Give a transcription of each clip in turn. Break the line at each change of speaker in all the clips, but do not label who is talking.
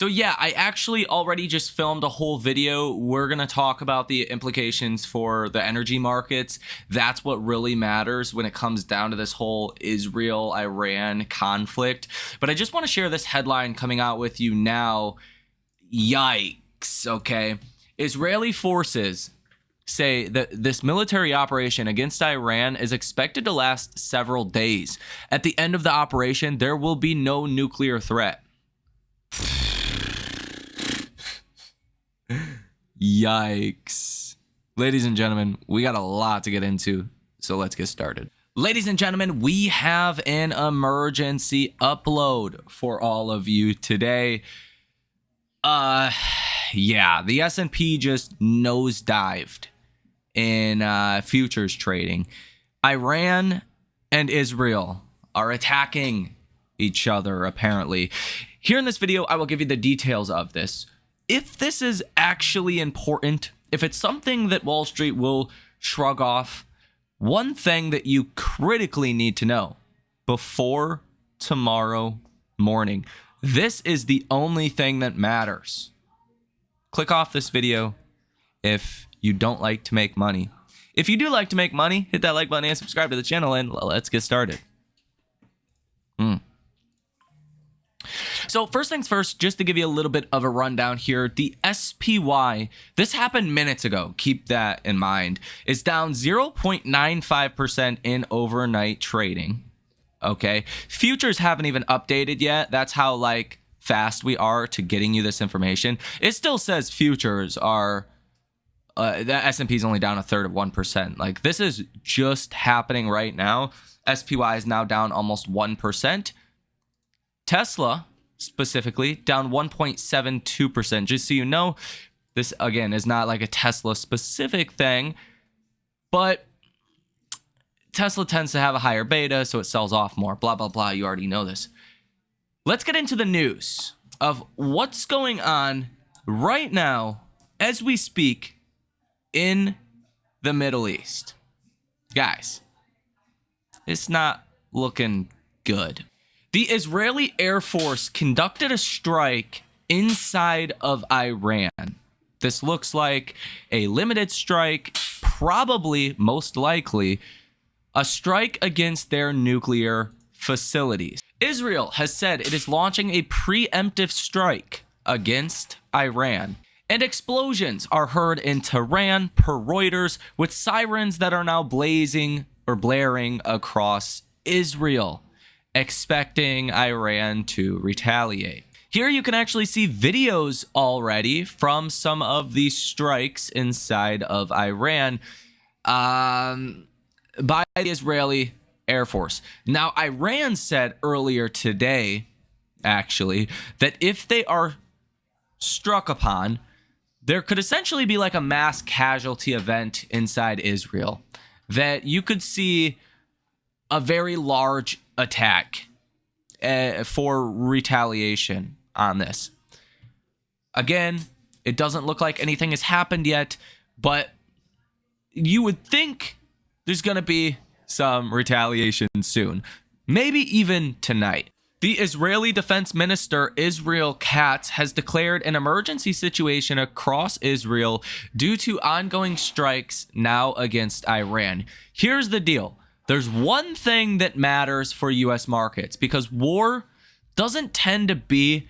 So yeah, I actually already just filmed a whole video. We're going to talk about the implications for the energy markets. That's what really matters when it comes down to this whole Israel-Iran conflict. But I just want to share this headline coming out with you now. Yikes, okay? Israeli forces say that this military operation against Iran is expected to last several days. At the end of the operation, there will be no nuclear threat. Yikes. Ladies and gentlemen, we got a lot to get into, so let's get started. Ladies and gentlemen, we have an emergency upload for all of you today. Yeah, the S&P just nosedived in futures trading. Iran and Israel are attacking each other, apparently. Here in this video, I will give you the details of this. If this is actually important, if it's something that Wall Street will shrug off, one thing that you critically need to know before tomorrow morning, this is the only thing that matters. Click off this video if you don't like to make money. If you do like to make money, hit that like button and subscribe to the channel, and let's get started. So first things first, just to give you a little bit of a rundown here, the SPY, this happened minutes ago, keep that in mind, is down 0.95% in overnight trading. Okay, futures haven't even updated yet. That's how fast we are to getting you this information. It still says futures are, the S&P is only down a third of 1%. This is just happening right now. SPY is now down almost 1%. Tesla, specifically, down 1.72%. Just so you know, this, again, is not like a Tesla-specific thing, but Tesla tends to have a higher beta, so it sells off more, blah, blah, blah. You already know this. Let's get into the news of what's going on right now, as we speak, in the Middle East. Guys, it's not looking good. The Israeli Air Force conducted a strike inside of Iran. This looks like a limited strike, probably, most likely, a strike against their nuclear facilities. Israel has said it is launching a preemptive strike against Iran. And explosions are heard in Tehran per Reuters, with sirens that are now blazing or blaring across Israel, expecting Iran to retaliate. Here you can actually see videos already from some of these strikes inside of Iran by the Israeli Air Force. Now, Iran said earlier today, actually, that if they are struck upon, there could essentially be like a mass casualty event inside Israel, that you could see a very large attack for retaliation on this. Again, it doesn't look like anything has happened yet, but you would think there's going to be some retaliation soon, maybe even tonight. The Israeli Defense Minister, Israel Katz, has declared an emergency situation across Israel due to ongoing strikes now against Iran. Here's the deal. There's one thing that matters for U.S. markets, because war doesn't tend to be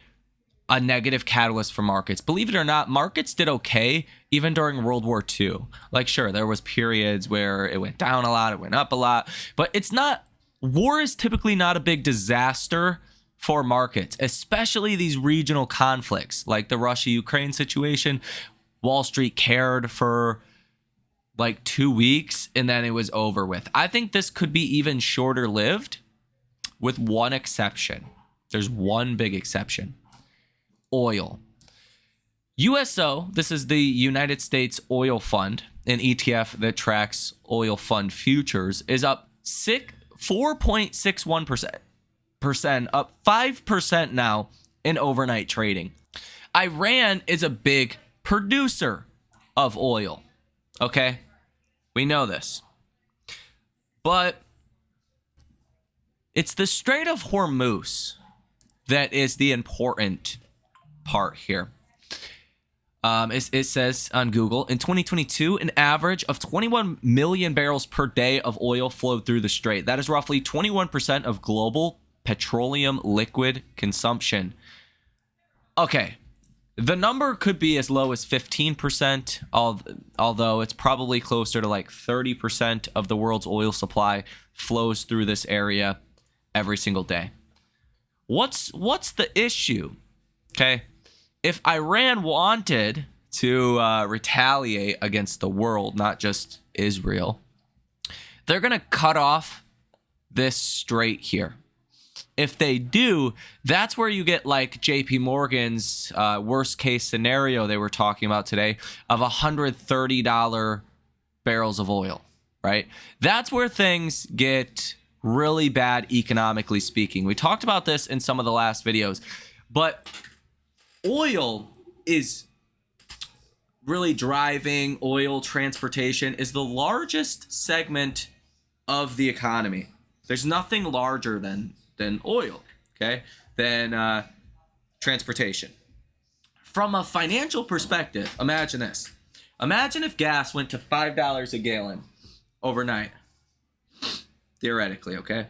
a negative catalyst for markets. Believe it or not, markets did okay even during World War II. Sure, there was periods where it went down a lot, it went up a lot, but it's not, war is typically not a big disaster for markets, especially these regional conflicts like the Russia-Ukraine situation. Wall Street cared for 2 weeks and then it was over with. I think this could be even shorter lived, with one exception. There's one big exception. Oil. USO, this is the United States Oil Fund, an ETF that tracks oil fund futures, is up 4.61%, up 5% now in overnight trading. Iran is a big producer of oil. Okay? We know this. But it's the Strait of Hormuz that is the important part here. It says on Google, in 2022, an average of 21 million barrels per day of oil flowed through the strait. That is roughly 21% of global petroleum liquid consumption. Okay, the number could be as low as 15%, although it's probably closer to like 30% of the world's oil supply flows through this area every single day. What's the issue? Okay. If Iran wanted to retaliate against the world, not just Israel, they're going to cut off this strait here. If they do, that's where you get like JP Morgan's worst case scenario they were talking about today of $130 barrels of oil, right? That's where things get really bad economically speaking. We talked about this in some of the last videos, but oil is really driving, oil transportation is the largest segment of the economy. There's nothing larger than oil, okay, than transportation. From a financial perspective, imagine this. Imagine if gas went to $5 a gallon overnight. Theoretically, okay?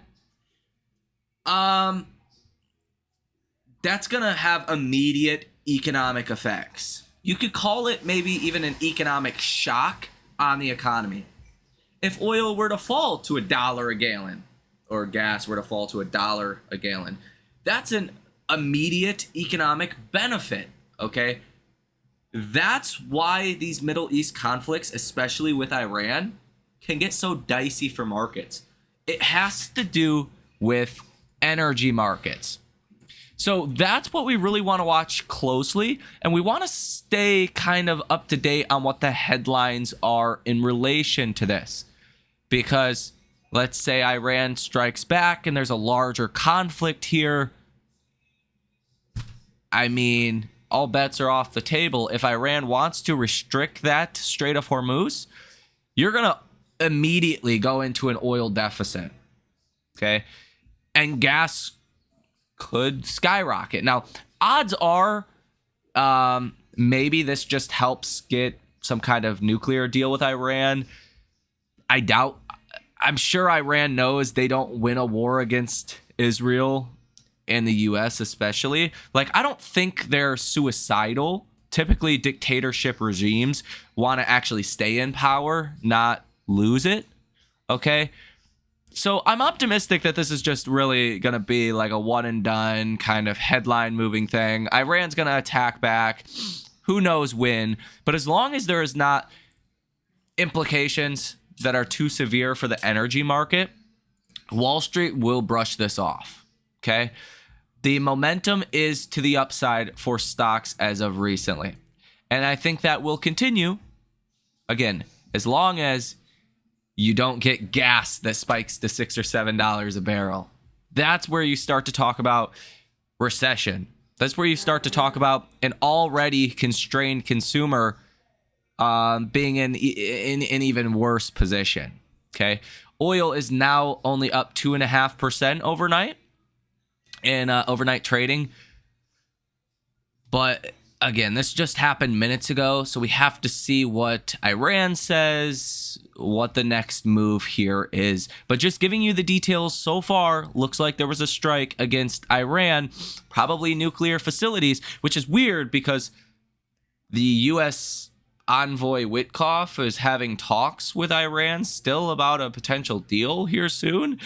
That's going to have immediate economic effects. You could call it maybe even an economic shock on the economy. If oil were to fall to $1 a gallon, or gas were to fall to $1 a gallon, that's an immediate economic benefit, okay? That's why these Middle East conflicts, especially with Iran, can get so dicey for markets. It has to do with energy markets. So that's what we really want to watch closely, and we want to stay kind of up to date on what the headlines are in relation to this. Because let's say Iran strikes back and there's a larger conflict here. I mean, all bets are off the table. If Iran wants to restrict that Strait of Hormuz, you're going to immediately go into an oil deficit. Okay? And gas could skyrocket. Now, odds are maybe this just helps get some kind of nuclear deal with Iran. I'm sure Iran knows they don't win a war against Israel and the US especially. Like, I don't think they're suicidal. Typically, dictatorship regimes want to actually stay in power, not lose it. Okay? So I'm optimistic that this is just really going to be like a one and done kind of headline moving thing. Iran's going to attack back. Who knows when? But as long as there is not implications that are too severe for the energy market, Wall Street will brush this off. Okay? The momentum is to the upside for stocks as of recently. And I think that will continue, again, as long as you don't get gas that spikes to $6 or $7 a barrel. That's where you start to talk about recession. That's where you start to talk about an already constrained consumer being in an even worse position. Okay, oil is now only up 2.5% overnight in overnight trading, but again, this just happened minutes ago, so we have to see what Iran says, what the next move here is. But just giving you the details so far, looks like there was a strike against Iran, probably nuclear facilities, which is weird because the U.S. envoy Witkoff is having talks with Iran still about a potential deal here soon.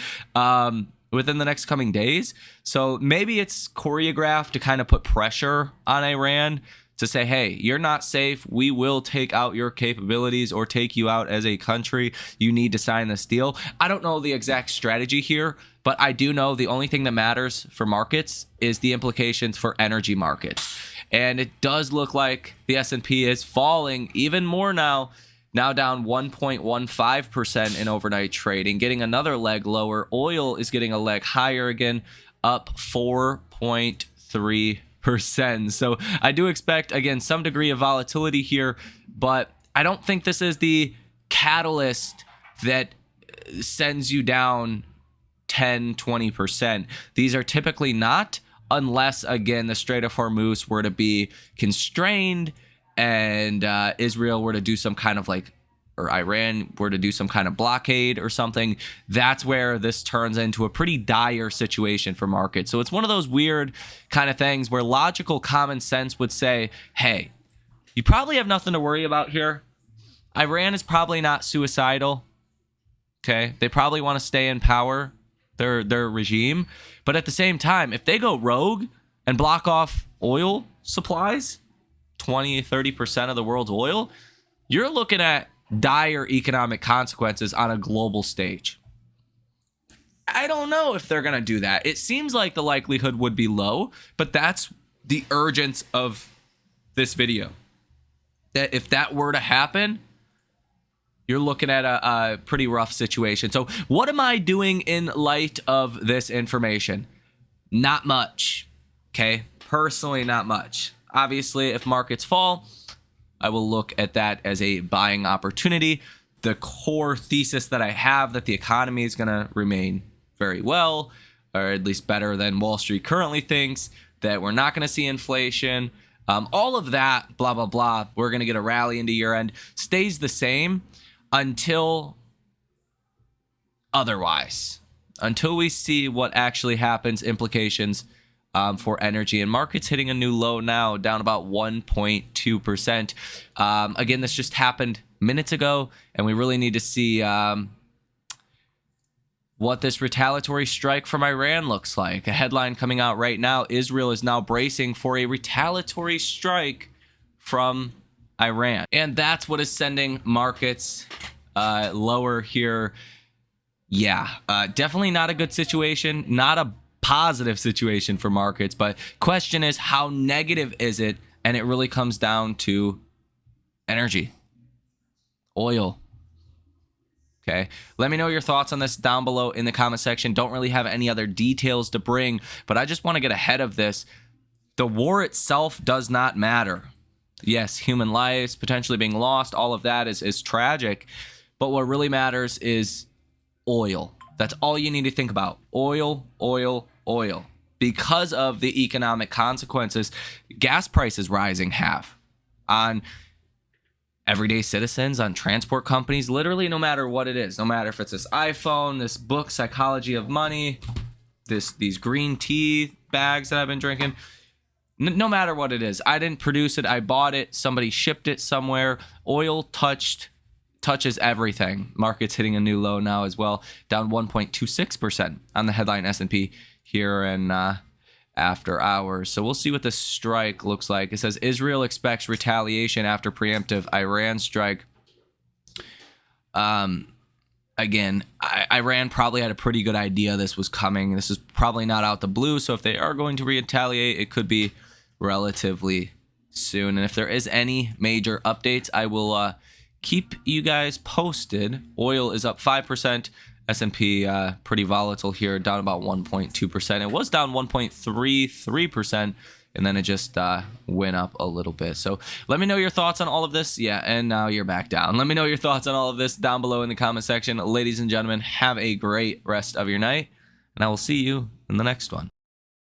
Within the next coming days. So maybe it's choreographed to kind of put pressure on Iran to say, hey, you're not safe. We will take out your capabilities or take you out as a country. You need to sign this deal. I don't know the exact strategy here, but I do know the only thing that matters for markets is the implications for energy markets. And it does look like the S&P is falling even more now down 1.15% in overnight trading, getting another leg lower. Oil is getting a leg higher again, up 4.3%. So I do expect, again, some degree of volatility here, but I don't think this is the catalyst that sends you down 10, 20%. These are typically not unless, again, the Strait of Hormuz were to be constrained and Israel were to do some kind of like, or Iran were to do some kind of blockade or something. That's where this turns into a pretty dire situation for markets. So it's one of those weird kind of things where logical common sense would say, hey, you probably have nothing to worry about here. Iran is probably not suicidal. Okay, they probably want to stay in power, their regime. But at the same time, if they go rogue and block off oil supplies, 20-30% of the world's oil, you're looking at dire economic consequences on a global stage. I don't know if they're going to do that. It seems like the likelihood would be low, but that's the urgence of this video. That if that were to happen, you're looking at a pretty rough situation. So what am I doing in light of this information? Not much. Okay? Personally, not much. Obviously, if markets fall, I will look at that as a buying opportunity. The core thesis that I have that the economy is going to remain very well, or at least better than Wall Street currently thinks, that we're not going to see inflation, all of that, blah, blah, blah, we're going to get a rally into year end, stays the same until otherwise, until we see what actually happens, implications for energy, and markets hitting a new low now, down about 1.2%. Again, this just happened minutes ago, and we really need to see what this retaliatory strike from Iran looks like. A headline coming out right now, Israel is now bracing for a retaliatory strike from Iran. And that's what is sending markets lower here. Yeah, definitely not a good situation, not a positive situation for markets, but question is, how negative is it? And it really comes down to energy, oil. Okay, let me know your thoughts on this down below in the comment section. Don't really have any other details to bring, but I just want to get ahead of this. The war itself does not matter. Yes, human lives potentially being lost, all of that is tragic, but what really matters is oil. That's all you need to think about. Oil, oil, oil. Because of the economic consequences, gas prices rising half on everyday citizens, on transport companies, literally no matter what it is, no matter if it's this iPhone, this book, Psychology of Money, these green tea bags that I've been drinking, no matter what it is. I didn't produce it, I bought it, somebody shipped it somewhere. Oil touches everything. Markets hitting a new low now as well, down 1.26% on the headline S&P here and after hours. So we'll see what the strike looks like. It says Israel expects retaliation after preemptive Iran strike. Again, Iran probably had a pretty good idea this was coming. This is probably not out the blue. So if they are going to retaliate, it could be relatively soon. And if there is any major updates, I will keep you guys posted. Oil is up 5%. S&P pretty volatile here, down about 1.2%. It was down 1.33%, and then it just went up a little bit. So let me know your thoughts on all of this. Yeah, and now you're back down. Let me know your thoughts on all of this down below in the comment section. Ladies and gentlemen, have a great rest of your night, and I will see you in the next one.